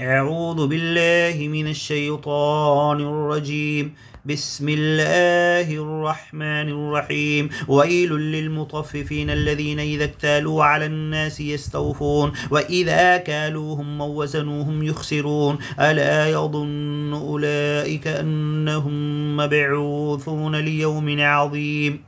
أعوذ بالله من الشيطان الرجيم. بسم الله الرحمن الرحيم. ويل للمطففين الذين إذا اكتالوا على الناس يستوفون وإذا كالوهم أو وزنوهم يخسرون ألا يظن أولئك أنهم مبعوثون ليوم عظيم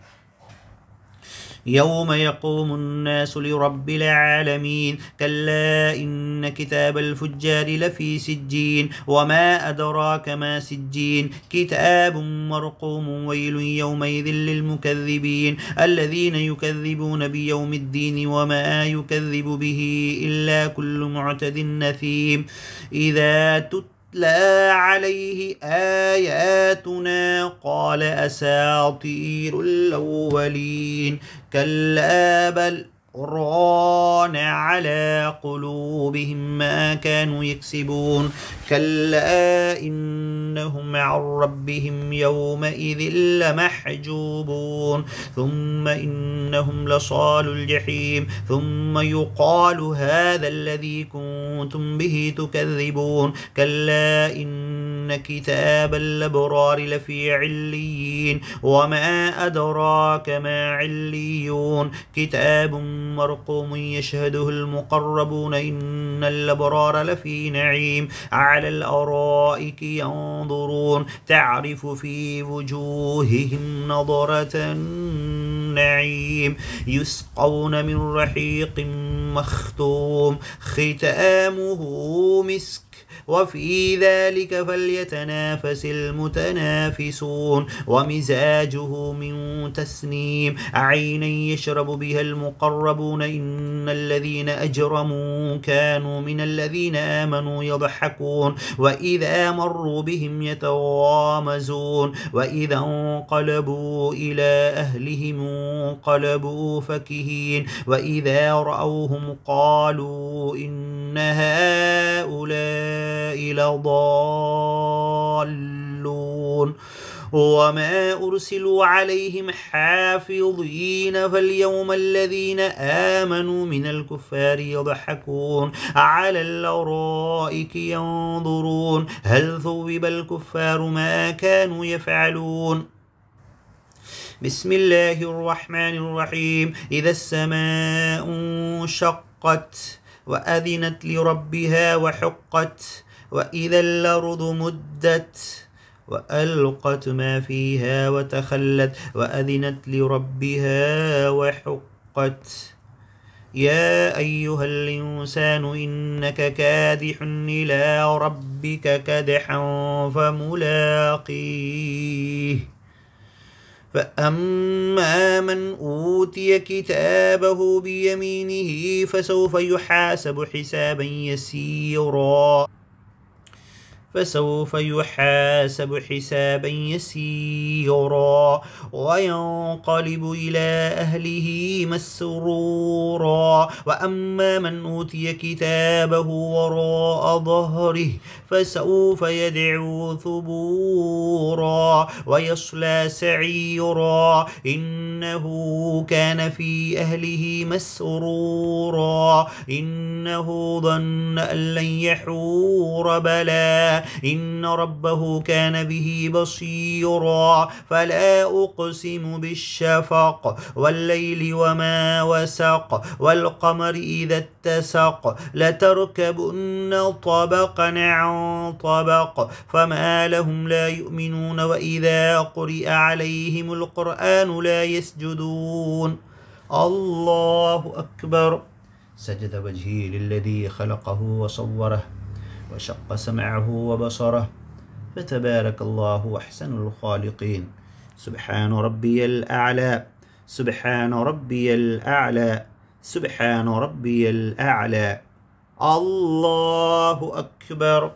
يوم يقوم الناس لرب العالمين. كلا إن كتاب الفجار لفي سجين وما أدراك ما سجين كتاب مرقوم. ويل يومئذ للمكذبين الذين يكذبون بيوم الدين وما يكذب به إلا كل معتد نثيم. إذا تتلى عليه آياتنا قال أساطير الأولين. كلا بل ران على قلوبهم ما كانوا يكسبون. كلا إنهم عن ربهم يومئذ لمحجوبون ثم إنهم لصال الجحيم ثم يقال هذا الذي كنتم به تكذبون. كلا إن كتاب الأبرار لفي عليين وما أدراك ما عليون كتاب مرقوم يشهده المقربون إن الأبرار لفي نعيم على الأرائك ينظرون تعرف في وجوههم نضرة النعيم يسقون من رحيق مختوم ختامه مسك وفي ذلك فليتنافس المتنافسون. ومزاجه من تسنيم عينا يشرب بها المقربون إن الذين أجرموا كانوا من الذين آمنوا يضحكون وإذا مروا بهم يتغامزون وإذا انقلبوا إلى أهلهم انقلبوا فكهين وإذا رأوهم قالوا إن هؤلاء لضالون وما أرسلوا عليهم حافظين. فاليوم الذين آمنوا من الكفار يضحكون على الأرائك ينظرون هل ثوب الكفار ما كانوا يفعلون. بسم الله الرحمن الرحيم. إذا السماء انشقت وأذنت لربها وحقت وإذا الأرض مدت وألقت ما فيها وتخلت وأذنت لربها وحقت. يا أيها الإنسان إنك كادح إلى ربك كدحا فملاقيه. فأما من أوتي كتابه بيمينه فسوف يحاسب حسابا يسيرا وينقلب إلى أهله مسرورا. وأما من أوتي كتابه وراء ظهره فسوف يدعو ثبورا ويصلى سعيرا إنه كان في أهله مسرورا إنه ظن أن لن يحور بلى إن ربه كان به بصيرا. فلا أقسم بالشفق والليل وما وسق والقمر إذا اتسق لتركبن طبقا عن طبق فما لهم لا يؤمنون وإذا قرئ عليهم القرآن لا يسجدون. الله أكبر. سجد وجهي للذي خلقه وصوره وشق سمعه وبصره فتبارك الله أحسن الخالقين. سبحان ربي الأعلى سبحان ربي الأعلى سبحان ربي الأعلى. الله أكبر.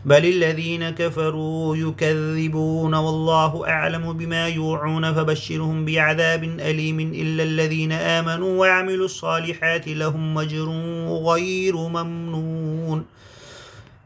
بل الذين كفروا يكذبون والله أعلم بما يوعون فبشرهم بعذاب أليم إلا الذين آمنوا وعملوا الصالحات لهم أجر غير ممنون.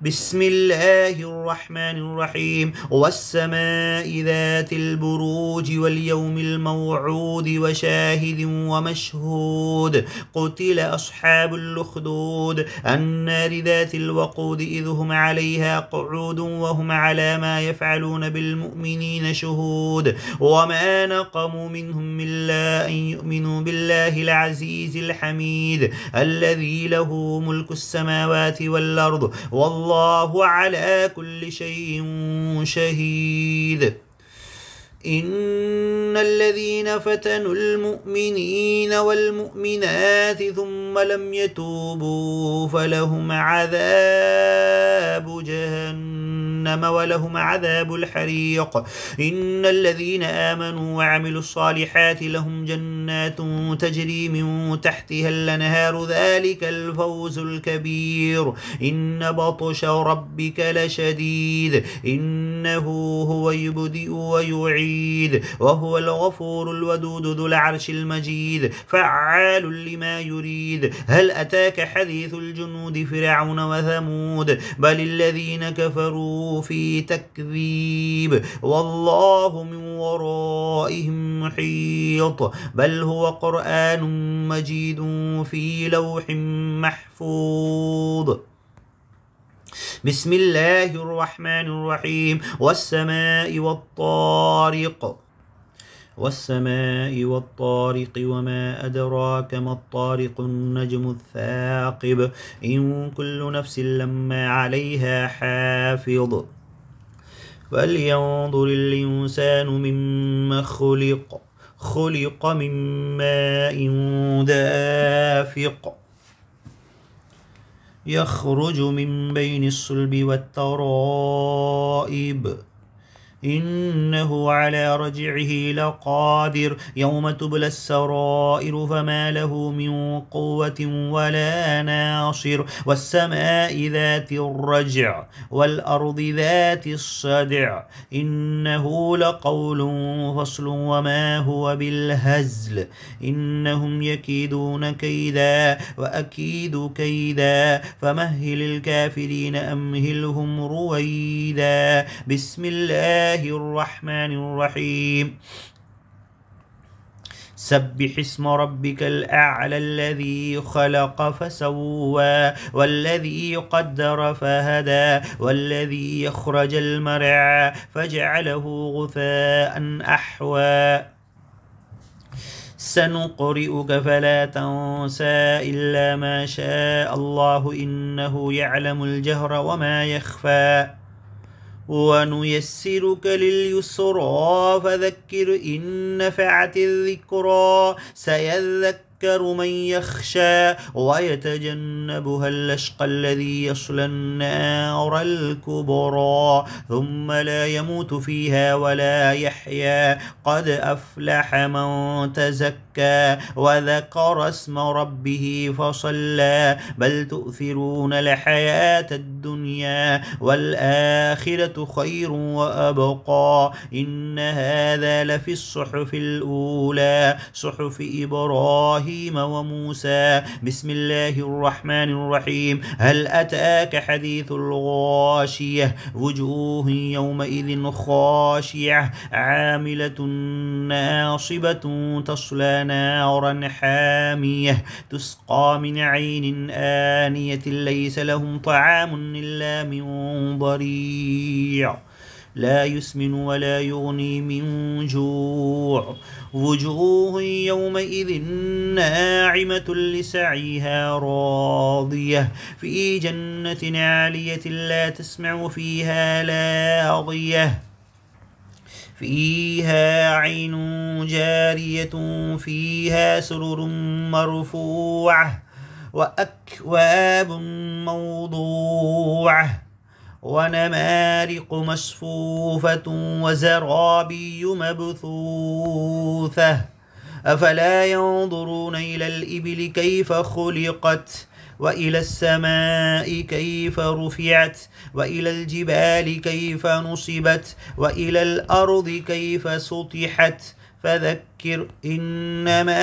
بسم الله الرحمن الرحيم والسماء ذات البروج واليوم الموعود وشاهد ومشهود قتل أصحاب الأخدود النار ذات الوقود إذ هم عليها قعود وهم على ما يفعلون بالمؤمنين شهود وما نقموا منهم إلا أن يؤمنوا بالله العزيز الحميد الذي له ملك السماوات والأرض والله على كل شيء شهيد إن الذين فتنوا المؤمنين والمؤمنات ثم لم يتوبوا فلهم عذاب جهنم ولهم عذاب الحريق إن الذين آمنوا وعملوا الصالحات لهم جنات تجري من تحتها الأنهار ذلك الفوز الكبير إن بطش ربك لشديد إنه هو يبدئ ويعيد وهو الغفور الودود ذو العرش المجيد فعال لما يريد هل أتاك حديث الجنود فرعون وثمود بل الذين كفروا في تكذيب والله من ورائهم محيط بل هو قرآن مجيد في لوح محفوظ بسم الله الرحمن الرحيم والسماء والطارق وما أدراك ما الطارق النجم الثاقب إن كل نفس لما عليها حافظ فلينظر الإنسان مما خلق من ماء دافق يخرج من بين الصلب والترائب إنه على رجعه لقادر يوم تبلى السرائر فما له من قوة ولا ناصر والسماء ذات الرجع والأرض ذات الصدع إنه لقول فصل وما هو بالهزل إنهم يكيدون كيدا وأكيد كيدا فمهل الكافرين أمهلهم رويدا بسم الله الرحمن الرحيم سبح اسم ربك الأعلى الذي خلق فسوى والذي قدر فهدى والذي يخرج المرعى فجعله غثاء أحوى سنقرئك فلا تنسى إلا ما شاء الله إنه يعلم الجهر وما يخفى ونيسرك لليسرى فذكر إن نفعت الذكرى سيذكر من يخشى ويتجنبها الأشقى الذي يصلى النار الكبرى ثم لا يموت فيها ولا يحيا قد أفلح من تزكى وذكر اسم ربه فصلى بل تؤثرون الحياة الدنيا والآخرة خير وأبقى إن هذا لفي الصحف الأولى صحف إبراهيم وموسى بسم الله الرحمن الرحيم هل أتاك حديث الغاشية وجوه يومئذ خاشعة عاملة ناصبة تصلى نارا حامية تسقى من عين آنية ليس لهم طعام إلا من ضريع لا يسمن ولا يغني من جوع وجوه يومئذ ناعمة لسعيها راضية في جنة عالية لا تسمع فيها لاغية فيها عين جارية فيها سرر مرفوعة وأكواب موضوعة ونمارق مصفوفة وزرابي مبثوثة أفلا ينظرون إلى الإبل كيف خلقت وإلى السماء كيف رفعت وإلى الجبال كيف نصبت وإلى الأرض كيف سطحت فذكر إنما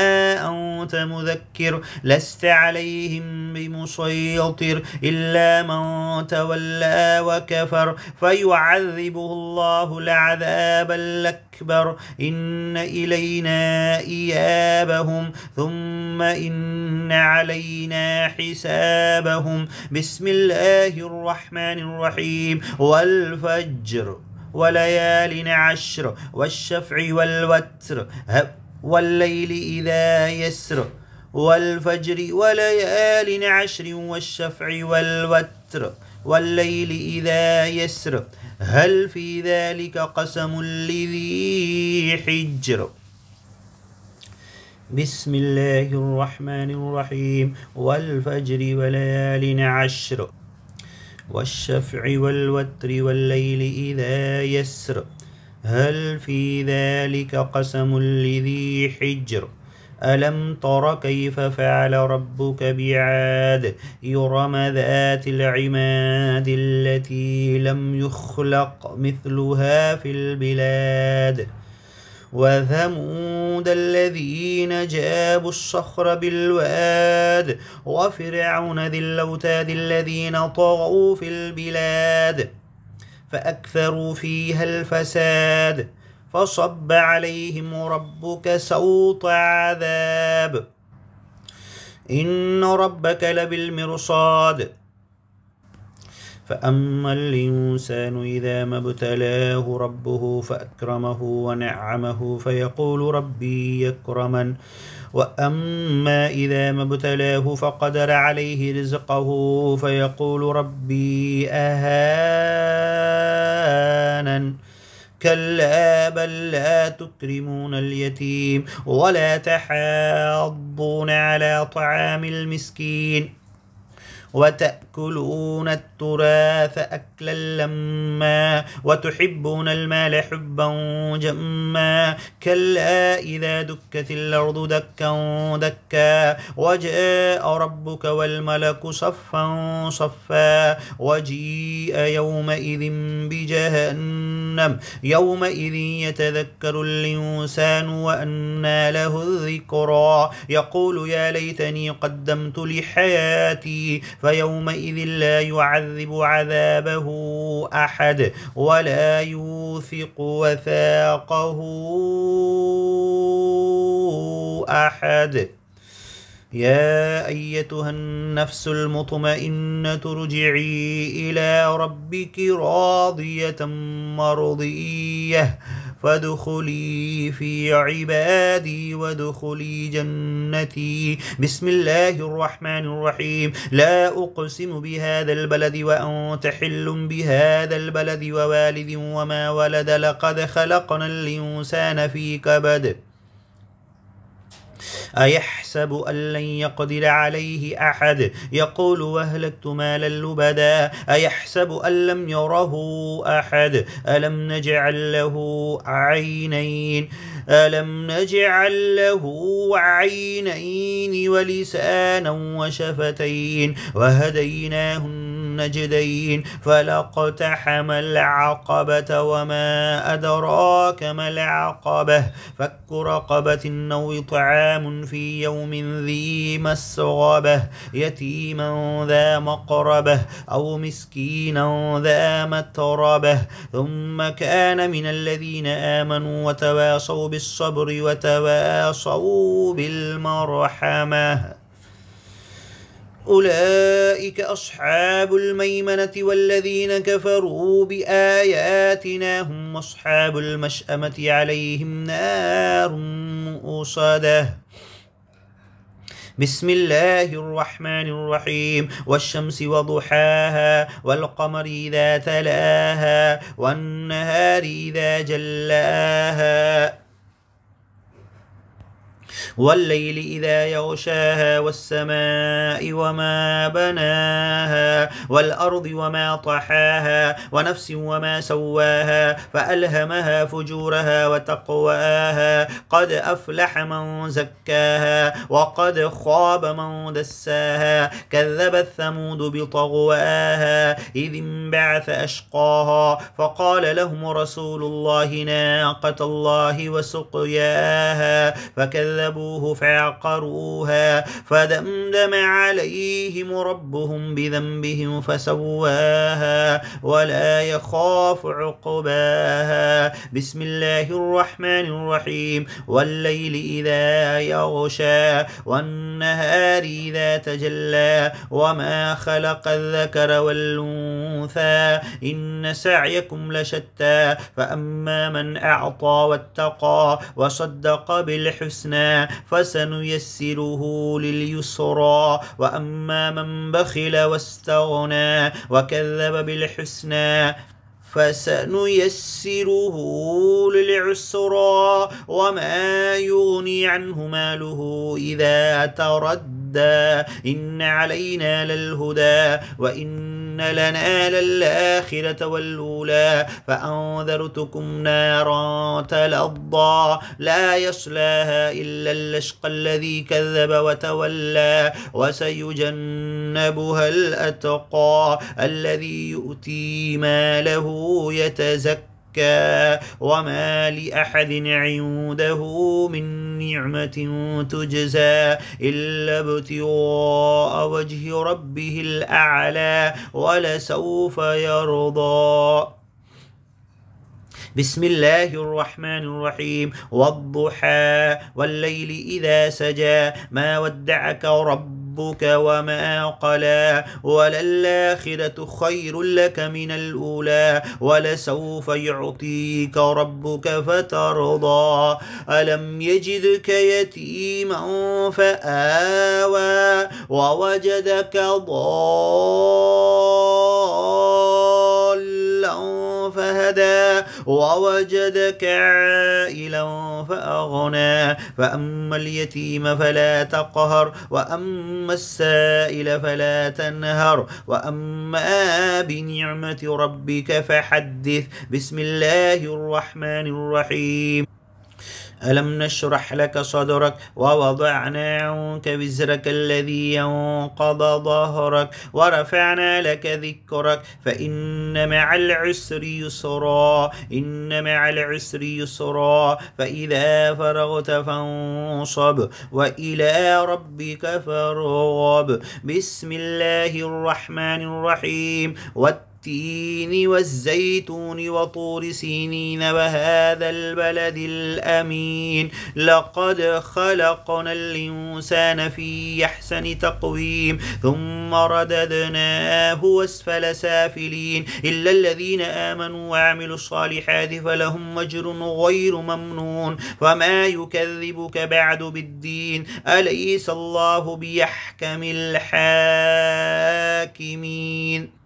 أنت مذكر لست عليهم بمسيطر إلا من تولى وكفر فيعذبه الله العذاب الأكبر إن إلينا إيابهم ثم إن علينا حسابهم بسم الله الرحمن الرحيم والفجر وليال عشر والشفع والوتر والليل إذا يسر والفجر وليال عشر والشفع والوتر والليل إذا يسر هل في ذلك قسم لذي حجر بسم الله الرحمن الرحيم والفجر وليال عشر والشفع والوتر والليل إذا يسر هل في ذلك قسم لذي حجر ألم تر كيف فعل ربك بعاد إرم ذات العماد التي لم يخلق مثلها في البلاد وثمود الذين جابوا الصخر بالواد وفرعون ذي الأوتاد الذين طغوا في البلاد فأكثروا فيها الفساد فصب عليهم ربك سوط عذاب إن ربك لبالمرصاد فأما الإنسان إذا ما ابتلاه ربه فأكرمه ونعمه فيقول ربي يكرمن وأما إذا ما ابتلاه فقدر عليه رزقه فيقول ربي أهانن كلا بل لا تكرمون اليتيم ولا تحاضون على طعام المسكين وتأكلون التراث أكلا لما وتحبون المال حبا جما كلا إذا دكت الأرض دكا دكا وجاء ربك والملك صفا صفا وجيء يومئذ بجهنم يومئذ يتذكر الإنسان وأنى له الذكرى يقول يا ليتني قدمت لحياتي فيومئذ لا يعذب عذابه أحد ولا يوثق وثاقه أحد يا أيتها النفس المطمئنة ارجعي إلى ربك راضية مرضية فادخلي في عبادي وادخلي جنتي بسم الله الرحمن الرحيم لا أقسم بهذا البلد وأنت حل بهذا البلد ووالد وما ولد لقد خلقنا الإنسان في كبد أيحسب أن لن يقدر عليه أحد يقول وأهلكت مالا لبدا أيحسب أن لم يره أحد ألم نجعل له عينين ألم نجعل له عينين ولسانا وشفتين وهديناه النجدين فلاقتحم العقبة وما أدراك ما العقبة فك رقبة أو طعام في يوم ذي مسغبة يتيما ذا مقربة أو مسكينا ذا متربة ثم كان من الذين آمنوا وتواصوا بالصبر وتواصوا بالمرحمة أولئك أصحاب الميمنة والذين كفروا بآياتنا هم أصحاب المشأمة عليهم نار مؤصدة بسم الله الرحمن الرحيم والشمس وضحاها والقمر إذا تلاها والنهار إذا جلاها والليل إذا يغشاها والسماء وما بناها والأرض وما طحاها ونفس وما سواها فألهمها فجورها وتقواها قد أفلح من زكاها وقد خاب من دساها كذبت ثمود بطغواها إذ انبعث أشقاها فقال لهم رسول الله ناقة الله وسقياها فكذبوه فعقروها فدمدم عليهم ربهم بذنبهم فسواها ولا يخاف عقباها. بسم الله الرحمن الرحيم. والليل إذا يغشى والنهار إذا تجلى وما خلق الذكر والأنثى إن سعيكم لشتى فأما من أعطى واتقى وصدق بالحسنى فسنيسره لليسرى وأما من بخل واستغنى وكذب بالحسنى فسنيسره للعسرى وما يغني عنه ماله إذا تردى إن علينا للهدى وإن لنا للآخرة والأولى فأنذرتكم نارا تلظى لا يصلاها إلا الأشقى الذي كذب وتولى وسيجنبها الأتقى الذي يؤتي ماله يتزكى وما لأحد عنده من نعمة تجزى إلا ابتغاء وجه ربه الأعلى ولسوف يرضى. بسم الله الرحمن الرحيم. والضحى والليل إذا سجى ما ودعك ربك وما قلى وللآخرة خير لك من الأولى ولسوف يعطيك ربك فترضى. ألم يجدك يتيما فآوى ووجدك ضالا فهدى ووجدك عائلا فأغنى فأما اليتيم فلا تقهر وأما السائل فلا تنهر وأما بنعمة ربك فحدث. بسم الله الرحمن الرحيم. ألم نشرح لك صدرك ووضعنا عنك وزرك الذي ينقض ظهرك ورفعنا لك ذكرك فإن مع العسر يسرا إن مع العسر يسرا فإذا فرغت فانصب وإلى ربك فارغب. بسم الله الرحمن الرحيم. والتين والزيتون وطور سينين وهذا البلد الأمين لقد خلقنا الإنسان في أحسن تقويم ثم رددناه أسفل سافلين إلا الذين آمنوا وعملوا الصالحات فلهم أجر غير ممنون وما يكذبك بعد بالدين أليس الله بيحكم الحاكمين.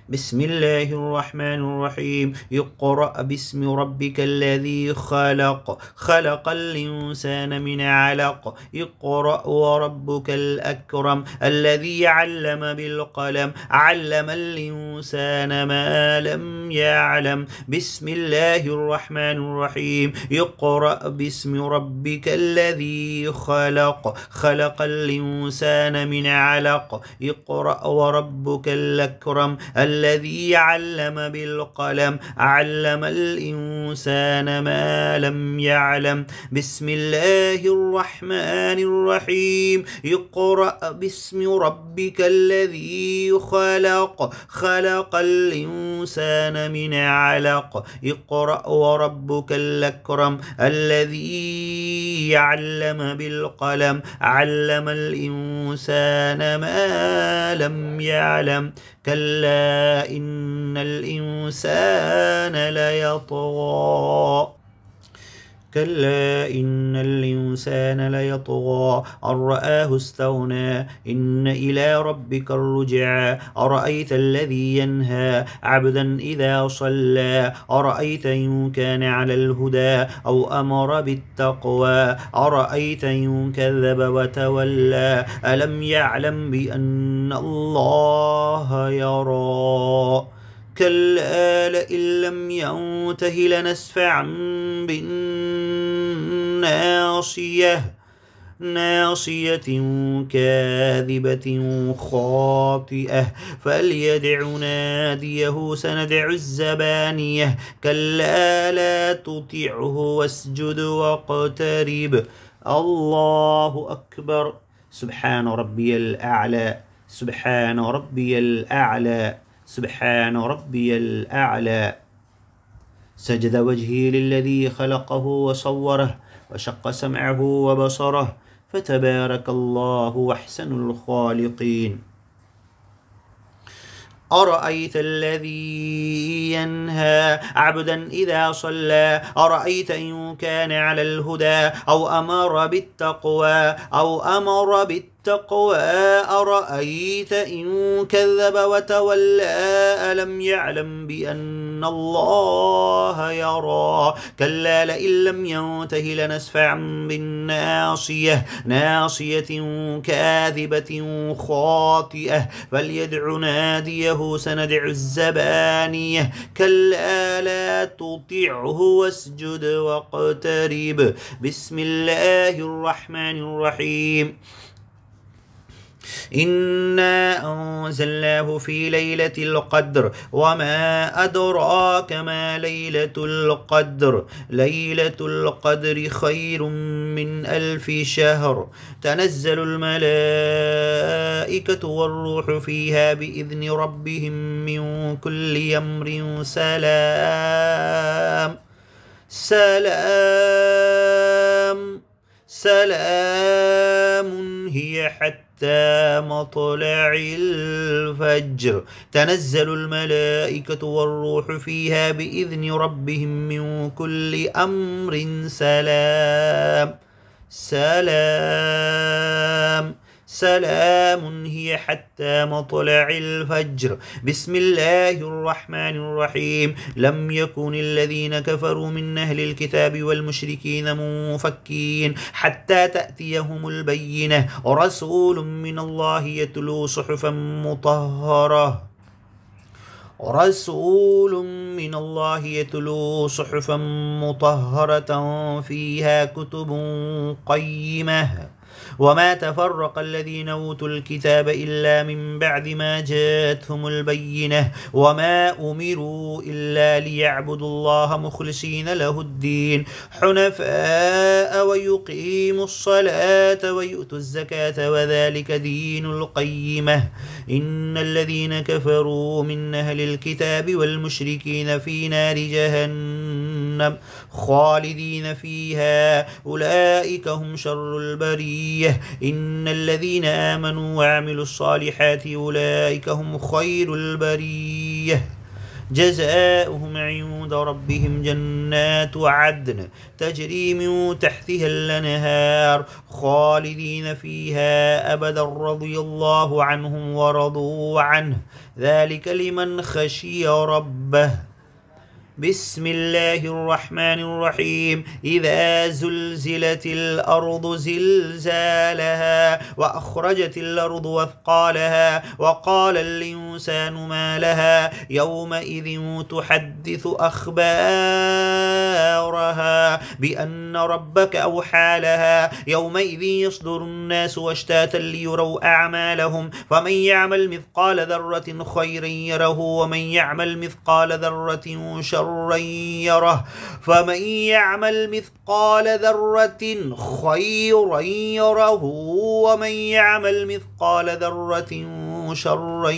بسم الله الرحمن الرحيم. اقرأ باسم ربك الذي خلق خلق الإنسان من علق اقرأ وربك الأكرم الذي علم بالقلم علم الإنسان ما لم يعلم. بسم الله الرحمن الرحيم. اقرأ باسم ربك الذي خلق خلق الإنسان من علق اقرأ وربك الأكرم الذي علم بالقلم علم الإنسان ما لم يعلم. بسم الله الرحمن الرحيم. اقرأ باسم ربك الذي خلق خلق الإنسان من علق اقرأ وربك الأكرم الذي علم بالقلم علم الإنسان ما لم يعلم. كلا إن الإنسان ليطغى كلا إن الإنسان ليطغى أن رآه استغنى إن إلى ربك الرجعى أرأيت الذي ينهى عبدا إذا صلى أرأيت إن كان على الهدى أو أمر بالتقوى أرأيت إن كذب وتولى ألم يعلم بأن الله يرى كلا لئن لم ينته لنسفعا بالناصية ناصية كاذبة خاطئة فليدع ناديه سندع الزبانية كلا لا تطعه واسجد واقترب الله أكبر سبحان ربي الأعلى سبحان ربي الأعلى سبحان ربي الأعلى سجد وجهي للذي خلقه وصوره وشق سمعه وبصره فتبارك الله أحسن الخالقين أرأيت الذي ينهى عبدا إذا صلى أرأيت إن كان على الهدى أو أمر بالتقوى أرأيت إن كذب وتولى ألم يعلم بأن الله يرى كلا لئن لم ينته لنسفعا بالناصية ناصية كاذبة خاطئة فليدع ناديه سندع الزبانية كلا لا تطعه واسجد واقترب بسم الله الرحمن الرحيم إنا أنزلناه في ليلة القدر وما أدراك ما ليلة القدر ليلة القدر خير من 1000 شهر تنزل الملائكة والروح فيها بإذن ربهم من كل أمر سلام هي حتى مطلع الفجر تنزل الملائكة والروح فيها بإذن ربهم من كل أمر سلام هي حتى مطلع الفجر بسم الله الرحمن الرحيم لم يكن الذين كفروا من أهل الكتاب والمشركين منفكين حتى تأتيهم البينة رسول من الله يتلو صحفا مطهرة فيها كتب قيمة وما تفرق الذين أوتوا الكتاب إلا من بعد ما جاءتهم البينة وما أمروا إلا ليعبدوا الله مخلصين له الدين حنفاء ويقيموا الصلاة ويؤتوا الزكاة وذلك دين القيمة إن الذين كفروا من أهل الكتاب والمشركين في نار جهنم خالدين فيها أولئك هم شر البرية إن الذين آمنوا وعملوا الصالحات أولئك هم خير البرية جزاؤهم عند ربهم جنات عدن تجري من تحتها الأنهار خالدين فيها أبدا رضي الله عنهم ورضوا عنه ذلك لمن خشي ربه بسم الله الرحمن الرحيم إذا زلزلت الأرض زلزالها وأخرجت الأرض أثقالها وقال الإنسان ما لها يومئذ تحدث أخبارها بأن ربك أوحى لها يومئذ يصدر الناس أشتاتا ليروا أعمالهم فمن يعمل مثقال ذرة خيرا يره ومن يعمل مثقال ذرة شرا يره فمن يعمل مثقال ذرة خيرا يره ومن يعمل مثقال ذرة شرا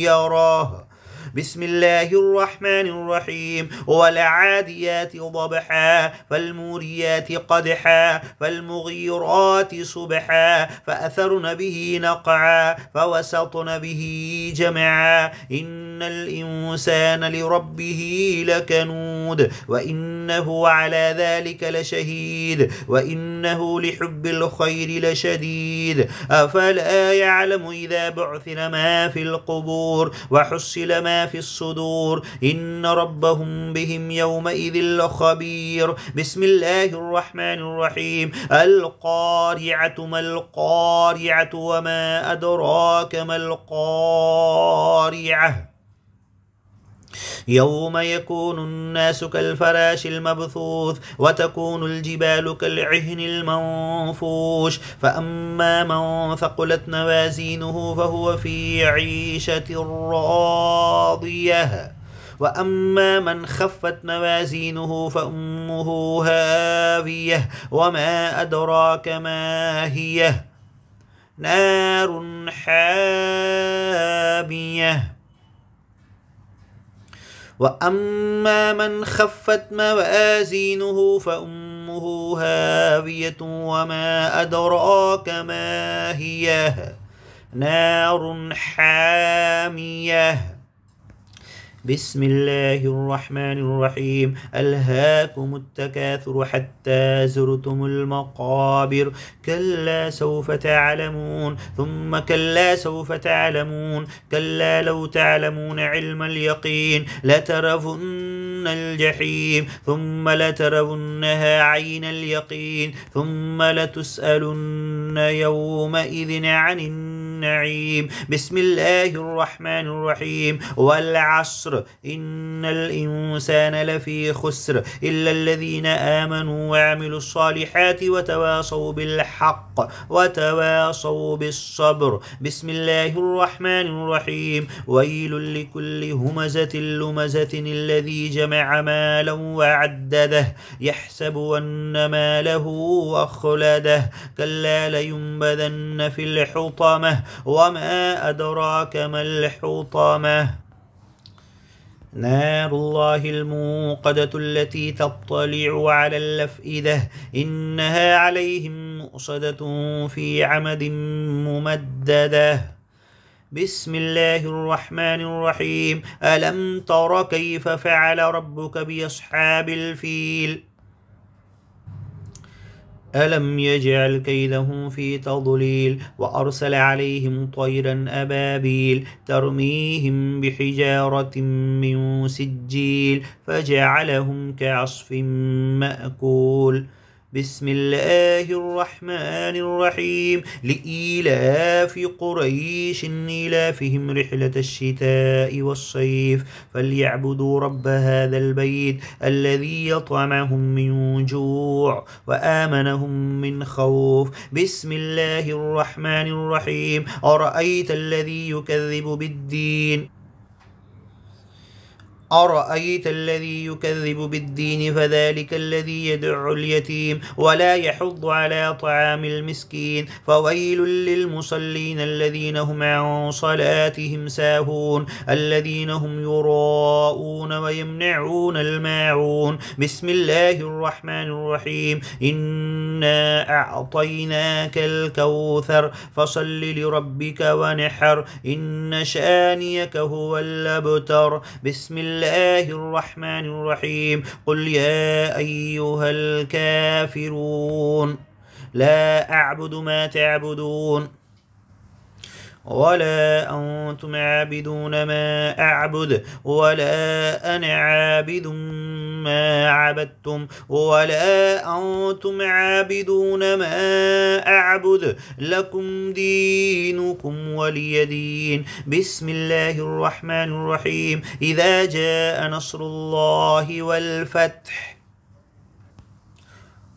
يره بسم الله الرحمن الرحيم والعاديات ضبحا فالموريات قدحا فالمغيرات صبحا فأثرن به نقعا فوسطن به جمعا إن الإنسان لربه لكنود وإنه على ذلك لشهيد وإنه لحب الخير لشديد أفلا يعلم إذا بعثر ما في القبور وحصل ما في الصدور إن ربهم بهم يومئذ لخبير بسم الله الرحمن الرحيم القارعة ما القارعة وما أدراك ما القارعة يوم يكون الناس كالفراش المبثوث وتكون الجبال كالعهن المنفوش فأما من ثقلت موازينه فهو في عيشة راضية وأما من خفت موازينه فأمه هاوية وما أدراك ما هي نار حامية وأما من خفت موازينه فأمه هاوية وما أدراك ما هي نار حامية بسم الله الرحمن الرحيم ألهاكم التكاثر حتى زرتم المقابر كلا سوف تعلمون ثم كلا سوف تعلمون كلا لو تعلمون علم اليقين لترون الجحيم ثم لترونها عين اليقين ثم لتسألن يومئذ عن النعيم بسم الله الرحمن الرحيم والعصر إن الإنسان لفي خسر إلا الذين آمنوا وعملوا الصالحات وتواصوا بالحق وتواصوا بالصبر بسم الله الرحمن الرحيم ويل لكل همزة لمزة الذي جمع مالا وعدده يحسب أن ماله أخلده كلا لينبذن في الحطمة وما أدراك ما الحطمة نار الله الموقدة التي تطلع على الأفئدة إنها عليهم مؤصدة في عمد ممددة بسم الله الرحمن الرحيم ألم تر كيف فعل ربك بأصحاب الفيل ألم يجعل كيدهم في تضليل وأرسل عليهم طيرا أبابيل ترميهم بحجارة من سجيل فجعلهم كعصف مأكول بسم الله الرحمن الرحيم لإيلاف قريش إيلافهم رحلة الشتاء والصيف فليعبدوا رب هذا البيت الذي يطعمهم من جوع وآمنهم من خوف بسم الله الرحمن الرحيم أرأيت الذي يكذب بالدين أرأيت الذي يكذب بالدين فذلك الذي يدع اليتيم ولا يحض على طعام المسكين فويل للمصلين الذين هم عن صلاتهم ساهون الذين هم يراءون ويمنعون الماعون بسم الله الرحمن الرحيم إنا أعطيناك الكوثر فصل لربك ونحر إن شانيك هو الأبتر بسم الله الرحمن الرحيم قل يا أيها الكافرون لا أعبد ما تعبدون ولا أنتم عابدون ما أعبد ولا أنا عابد ما عبدتم ولا أنتم عابدون ما أعبد لكم دينكم ولي دين بسم الله الرحمن الرحيم إذا جاء نصر الله والفتح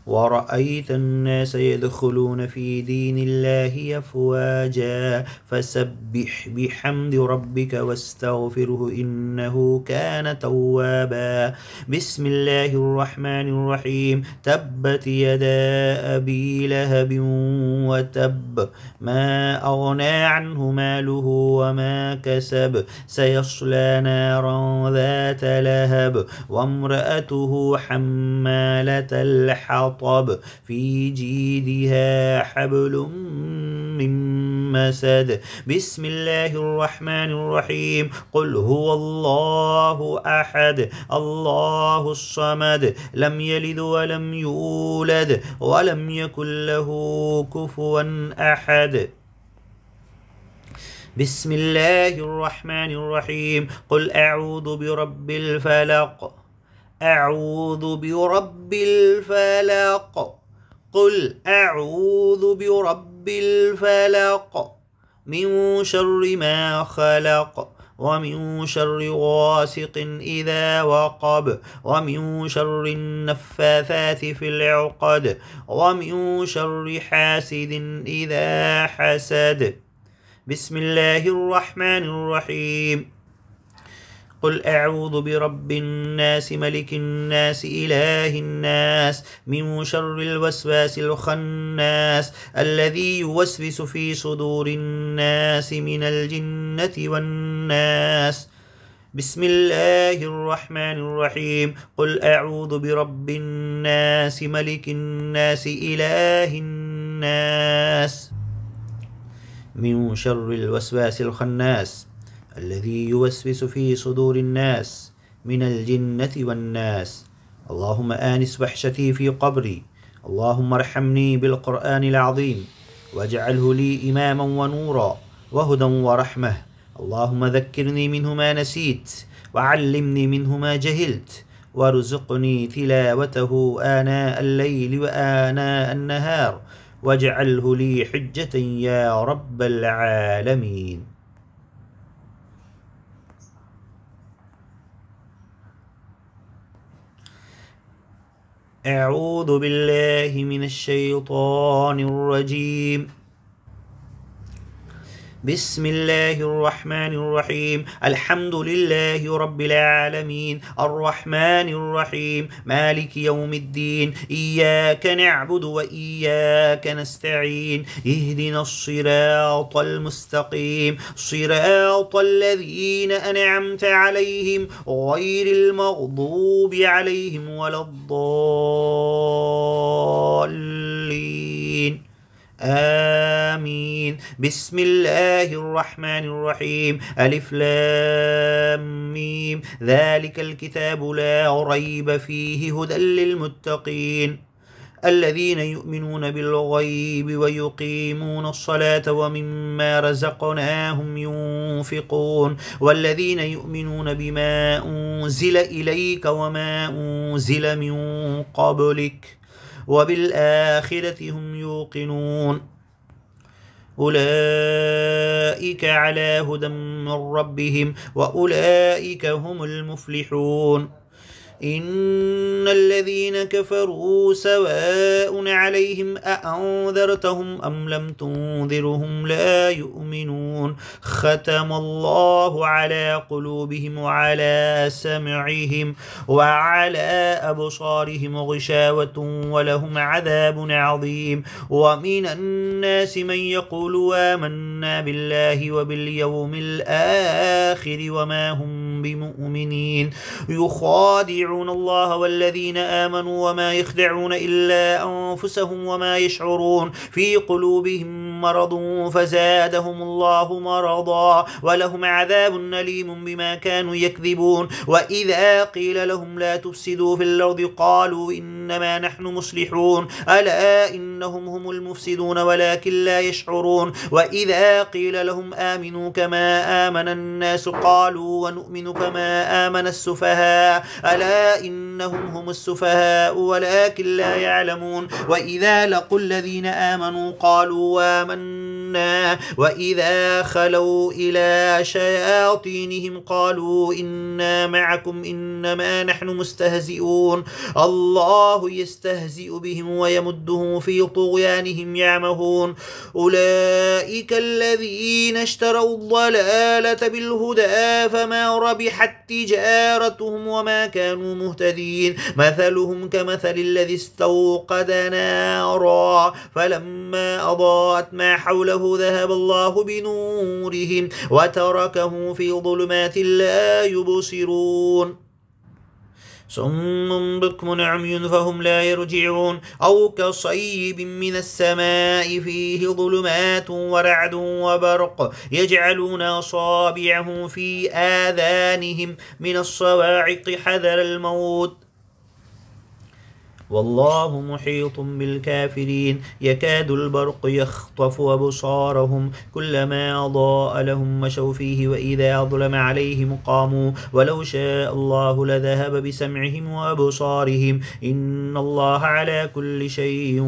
ورأيت الناس يدخلون في دين الله أفواجا فسبح بحمد ربك واستغفره إنه كان توابا. بسم الله الرحمن الرحيم. تبت يدا أبي لهب وتب ما أغنى عنه ماله وما كسب سيصلى نارا ذات لهب وامرأته حمالة الحطب في جيدها حبل من مسد. بسم الله الرحمن الرحيم. قل هو الله أحد الله الصمد لم يلد ولم يولد ولم يكن له كفوا أحد. بسم الله الرحمن الرحيم. قل أعوذ برب الفلق أعوذ برب الفلق. قل أعوذ برب الفلق من شر ما خلق ومن شر غاسق إذا وقب ومن شر النفاثات في العقد ومن شر حاسد إذا حسد. بسم الله الرحمن الرحيم. قل أعوذ برب الناس ملك الناس إله الناس من شر الوسواس الخناس الذي يوسوس في صدور الناس من الجنة والناس. بسم الله الرحمن الرحيم. قل أعوذ برب الناس ملك الناس إله الناس من شر الوسواس الخناس الذي يوسوس في صدور الناس من الجنة والناس. اللهم آنس وحشتي في قبري. اللهم ارحمني بالقرآن العظيم واجعله لي إماما ونورا وهدى ورحمة. اللهم ذكرني منه ما نسيت وعلمني منه ما جهلت وارزقني تلاوته آناء الليل وآناء النهار واجعله لي حجة يا رب العالمين. أعوذ بالله من الشيطان الرجيم. بسم الله الرحمن الرحيم. الحمد لله رب العالمين الرحمن الرحيم مالك يوم الدين إياك نعبد وإياك نستعين اهدنا الصراط المستقيم صراط الذين أنعمت عليهم غير المغضوب عليهم ولا الضالين آمين. بسم الله الرحمن الرحيم. ألف لام ميم ذلك الكتاب لا ريب فيه هدى للمتقين الذين يؤمنون بالغيب ويقيمون الصلاة ومما رزقناهم ينفقون والذين يؤمنون بما أنزل إليك وما أنزل من قبلك وبالآخرة هم يوقنون أولئك على هدى من ربهم وأولئك هم المفلحون. إن الذين كفروا سواء عليهم أأنذرتهم أم لم تنذرهم لا يؤمنون ختم الله على قلوبهم وعلى سمعهم وعلى أبصارهم غشاوة ولهم عذاب عظيم. ومن الناس من يقول آمنا بالله وباليوم الآخر وما هم بمؤمنين يخادعون الله والذين آمنوا وما يخدعون إلا أنفسهم وما يشعرون في قلوبهم مرض فزادهم الله مرضا ولهم عذاب أليم بما كانوا يكذبون. وإذا قيل لهم لا تفسدوا في الأرض قالوا إنما نحن مصلحون ألا إنهم هم المفسدون ولكن لا يشعرون. وإذا قيل لهم آمنوا كما آمن الناس قالوا ونؤمن كما آمن السفهاء ألا إنهم هم السفهاء ولكن لا يعلمون. وإذا لقوا الذين آمنوا قالوا آمنا وإذا خلوا إلى شياطينهم قالوا إنا معكم إنما نحن مستهزئون الله يستهزئ بهم ويمدهم في طغيانهم يعمهون أولئك الذين اشتروا الضلالة بالهدى فما ربحت تجارتهم وما كانوا مهتدين مثلهم كمثل الذي استوقد نارا فلما أضاءت ما حوله ذهب الله بنورهم وتركه في ظلمات لا يبصرون صم بكم عمي فهم لا يرجعون أو كصيب من السماء فيه ظلمات ورعد وبرق يجعلون أصابعهم في آذانهم من الصواعق حذر الموت والله محيط بالكافرين يكاد البرق يخطف أبصارهم كلما أضاء لهم مشوا فيه وإذا أظلم عليهم قاموا ولو شاء الله لذهب بسمعهم وأبصارهم إن الله على كل شيء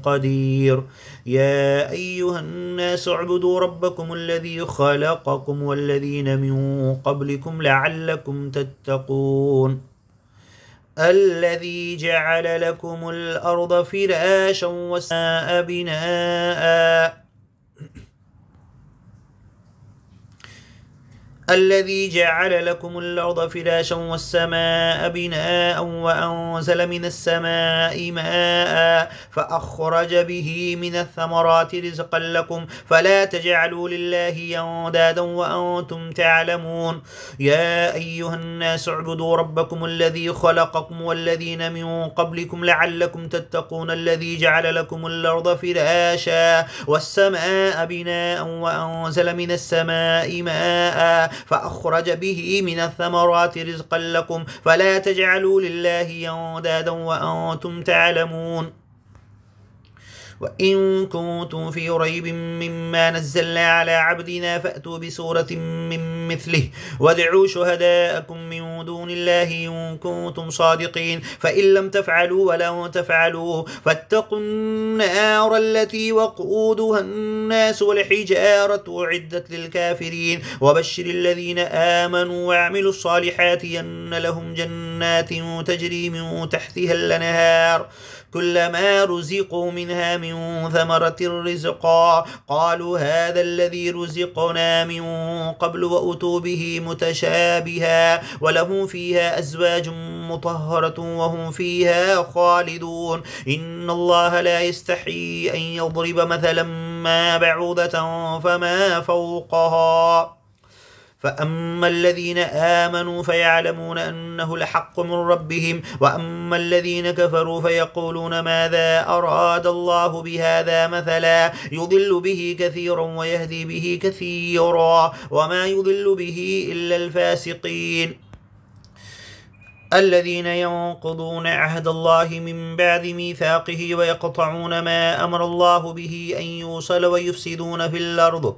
قدير يا أيها الناس اعبدوا ربكم الذي خلقكم والذين من قبلكم لعلكم تتقون الذي جعل لكم الأرض فراشا والسماء بناء الذي جعل لكم الأرض فراشا والسماء بناء وأنزل من السماء ماء فأخرج به من الثمرات رزقا لكم فلا تجعلوا لله أندادا وأنتم تعلمون يا أيها الناس اعبدوا ربكم الذي خلقكم والذين من قبلكم لعلكم تتقون الذي جعل لكم الأرض فراشا والسماء بناء وأنزل من السماء ماء فأخرج به من الثمرات رزقا لكم فلا تجعلوا لله أندادا وأنتم تعلمون وإن كنتم في ريب مما نزلنا على عبدنا فأتوا بسورة من مثله وادعوا شهداءكم من دون الله إن كنتم صادقين فإن لم تفعلوا ولن تفعلوا فاتقوا النار التي وقودها الناس والحجارة أعدت للكافرين وبشر الذين آمنوا وعملوا الصالحات أن لهم جنات تجري من تحتها الأنهار كلما رزقوا منها من ثمرة رزقا قالوا هذا الذي رزقنا من قبل وأتوا به متشابها ولهم فيها أزواج مطهرة وهم فيها خالدون إن الله لا يستحي أن يضرب مثلا ما بعوضة فما فوقها فأما الذين آمنوا فيعلمون أنه الحق من ربهم وأما الذين كفروا فيقولون ماذا أراد الله بهذا مثلا يضل به كثيرا ويهدي به كثيرا وما يضل به إلا الفاسقين الذين ينقضون عهد الله من بعد ميثاقه ويقطعون ما أمر الله به أن يوصل ويفسدون في الأرض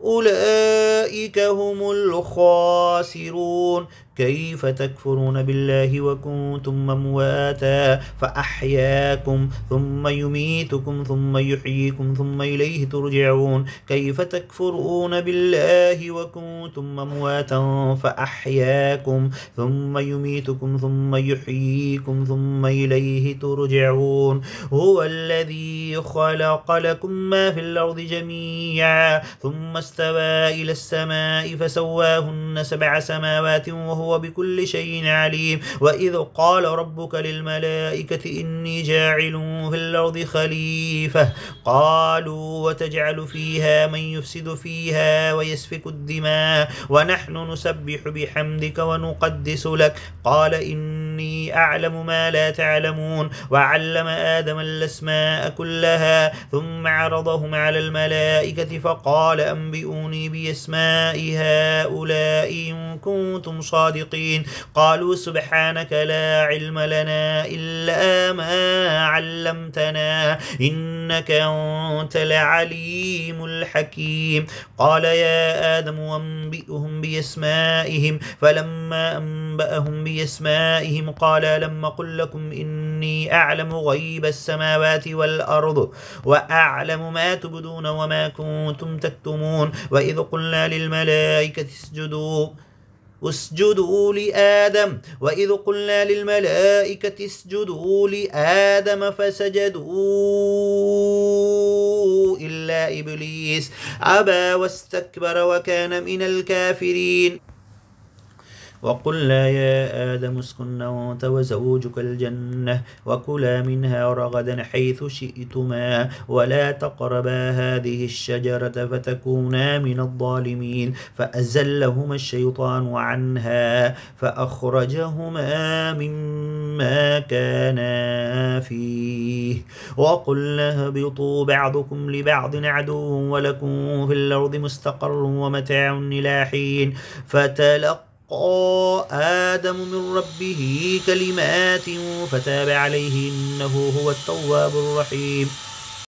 أولئك هم الخاسرون كيف تكفرون بالله وكنتم أمواتا فأحياكم ثم يميتكم ثم يحييكم ثم إليه ترجعون كيف تكفرون بالله وكنتم أمواتا فأحياكم ثم يميتكم ثم يحييكم ثم إليه ترجعون هو الذي خلق لكم ما في الأرض جميعا ثم استوى إلى السماء فسواهن 7 سماوات وهو بكل شيء عليم وإذ قال ربك للملائكة إني جاعل في الأرض خليفة قالوا وتجعل فيها من يفسد فيها ويسفك الدماء ونحن نسبح بحمدك ونقدس لك قال إني أعلم ما لا تعلمون وعلم آدم الأسماء كلها ثم عرضهم على الملائكة فقال أنبئوني بأسماء هؤلاء إن كنتم صادقين قالوا سبحانك لا علم لنا إلا ما علمتنا إنك أنت العليم الحكيم قال يا آدم أنبئهم بأسمائهم فلما أنبأهم فأنبأهم بأسمائهم قال ألم أقل لكم إني أعلم غيب السماوات والأرض وأعلم ما تبدون وما كنتم تكتمون وإذ قلنا للملائكة اسجدوا لآدم فسجدوا إلا إبليس أبى واستكبر وكان من الكافرين وقلنا يا آدم اسكن أنت وزوجك الجنة وكلا منها رغدا حيث شئتما ولا تقربا هذه الشجرة فتكونا من الظالمين فأزلهما الشيطان عنها فأخرجهما مما كانا فيه وقلنا اهبطوا بعضكم لبعض عدو ولكم في الأرض مستقر ومتاع إلى حين فتلقى آدم من ربه كلمات فتاب عليه إنه هو التواب الرحيم